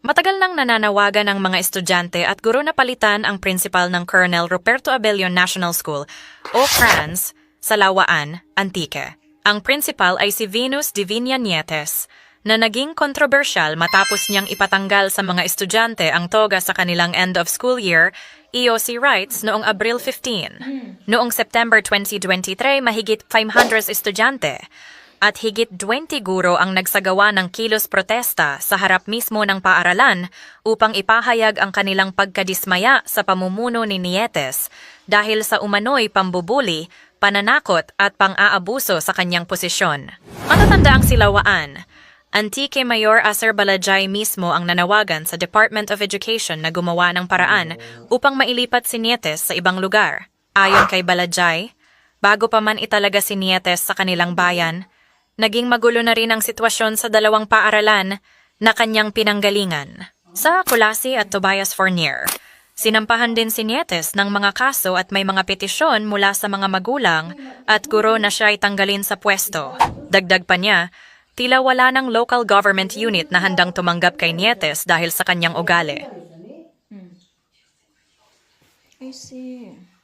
Matagal nang nananawagan ang mga estudyante at guro na palitan ang principal ng Colonel Ruperto Abello National School o CRANS sa Lawaan, Antique. Ang principal ay si Venus Divina Nietes na naging kontrobersyal matapos niyang ipatanggal sa mga estudyante ang toga sa kanilang end of school year EOC rights noong Abril 15. Noong September 2023, mahigit 500 estudyante at higit 20 guro ang nagsagawa ng kilos protesta sa harap mismo ng paaralan upang ipahayag ang kanilang pagkadismaya sa pamumuno ni Nietes dahil sa umano'y pambubuli, pananakot at pang-aabuso sa kanyang posisyon. Matatanda ang Silawaan. Antique Mayor Aser Balajay mismo ang nanawagan sa Department of Education na gumawa ng paraan upang mailipat si Nietes sa ibang lugar. Ayon kay Balajay, bago pa man italaga si Nietes sa kanilang bayan, naging magulo na rin ang sitwasyon sa dalawang paaralan na kanyang pinanggalingan. Sa Kulasi at Tobias Fournier, sinampahan din si Nietes ng mga kaso at may mga petisyon mula sa mga magulang at guro na siya ay tanggalin sa pwesto. Dagdag pa niya, tila wala ng local government unit na handang tumanggap kay Nietes dahil sa kanyang ugali. I see.